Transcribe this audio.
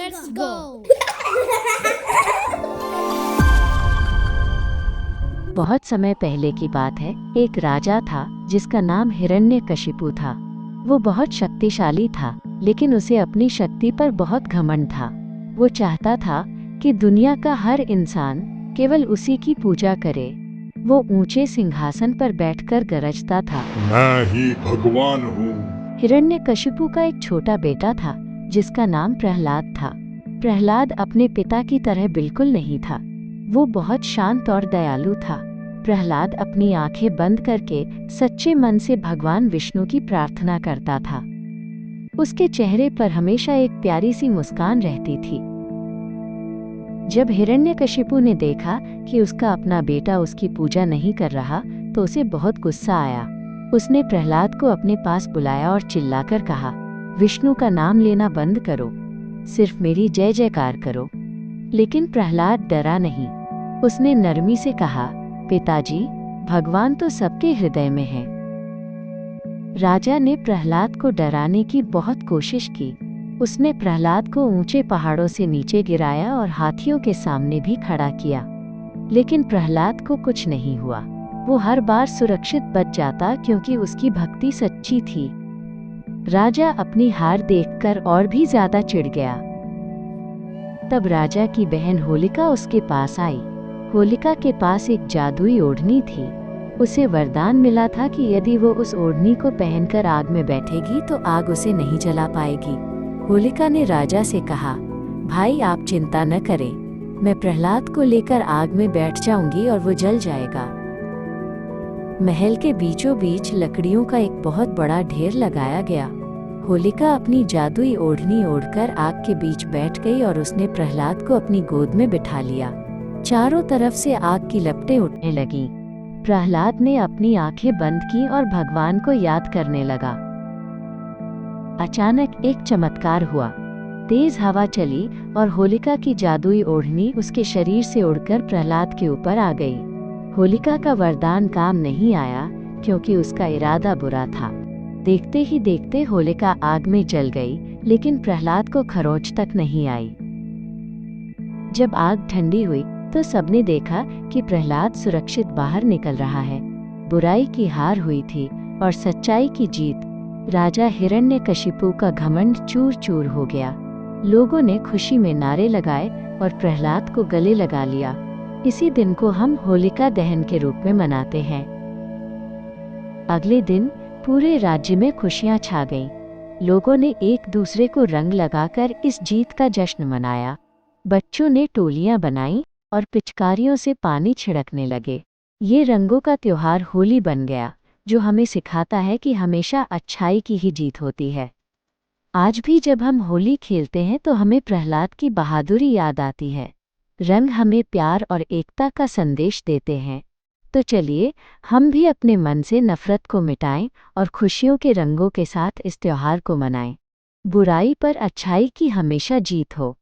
Let's go! बहुत समय पहले की बात है। एक राजा था जिसका नाम हिरण्यकशिपु था। वो बहुत शक्तिशाली था, लेकिन उसे अपनी शक्ति पर बहुत घमंड था। वो चाहता था कि दुनिया का हर इंसान केवल उसी की पूजा करे। वो ऊंचे सिंहासन पर बैठकर गरजता था, मैं ही भगवान हूँ। हिरण्यकशिपु का एक छोटा बेटा था जिसका नाम प्रहलाद था। प्रहलाद अपने पिता की तरह बिल्कुल नहीं था। वो बहुत शांत और दयालु था। प्रहलाद अपनी आंखें बंद करके सच्चे मन से भगवान विष्णु की प्रार्थना करता था। उसके चेहरे पर हमेशा एक प्यारी सी मुस्कान रहती थी। जब हिरण्यकशिपु ने देखा कि उसका अपना बेटा उसकी पूजा नहीं कर रहा, तो उसे बहुत गुस्सा आया। उसने प्रहलाद को अपने पास बुलाया और चिल्लाकर कहा, विष्णु का नाम लेना बंद करो, सिर्फ मेरी जय जयकार करो। लेकिन प्रहलाद डरा नहीं। उसने नरमी से कहा, पिताजी, भगवान तो सबके हृदय में है। राजा ने प्रहलाद को डराने की बहुत कोशिश की। उसने प्रहलाद को ऊंचे पहाड़ों से नीचे गिराया और हाथियों के सामने भी खड़ा किया, लेकिन प्रहलाद को कुछ नहीं हुआ। वो हर बार सुरक्षित बच जाता क्योंकि उसकी भक्ति सच्ची थी। राजा अपनी हार देखकर और भी ज्यादा चिढ़ गया। तब राजा की बहन होलिका उसके पास आई। होलिका के पास एक जादुई ओढ़नी थी। उसे वरदान मिला था कि यदि वो उस ओढ़नी को पहनकर आग में बैठेगी तो आग उसे नहीं जला पाएगी। होलिका ने राजा से कहा, भाई आप चिंता न करें, मैं प्रहलाद को लेकर आग में बैठ जाऊंगी और वो जल जाएगा। महल के बीचों बीच लकड़ियों का एक बहुत बड़ा ढेर लगाया गया। होलिका अपनी जादुई ओढ़नी ओढ़कर आग के बीच बैठ गई और उसने प्रहलाद को अपनी गोद में बिठा लिया। चारों तरफ से आग की लपटें उठने लगीं। प्रहलाद ने अपनी आंखें बंद की और भगवान को याद करने लगा। अचानक एक चमत्कार हुआ। तेज हवा चली और होलिका की जादुई ओढ़नी उसके शरीर से उड़कर प्रहलाद के ऊपर आ गई। होलिका का वरदान काम नहीं आया क्योंकि उसका इरादा बुरा था। देखते ही देखते होलिका आग में जल गई, लेकिन प्रहलाद को खरोंच तक नहीं आई। जब आग ठंडी हुई तो सबने देखा कि प्रहलाद सुरक्षित बाहर निकल रहा है। बुराई की हार हुई थी और सच्चाई की जीत। राजा हिरण्यकशिपु का घमंड चूर चूर हो गया। लोगों ने खुशी में नारे लगाए और प्रहलाद को गले लगा लिया। इसी दिन को हम होलिका दहन के रूप में मनाते हैं। अगले दिन पूरे राज्य में खुशियां छा गईं। लोगों ने एक दूसरे को रंग लगाकर इस जीत का जश्न मनाया। बच्चों ने टोलियां बनाईं और पिचकारियों से पानी छिड़कने लगे। ये रंगों का त्योहार होली बन गया, जो हमें सिखाता है कि हमेशा अच्छाई की ही जीत होती है। आज भी जब हम होली खेलते हैं तो हमें प्रहलाद की बहादुरी याद आती है। रंग हमें प्यार और एकता का संदेश देते हैं। तो चलिए हम भी अपने मन से नफरत को मिटाएं और खुशियों के रंगों के साथ इस त्योहार को मनाएं। बुराई पर अच्छाई की हमेशा जीत हो।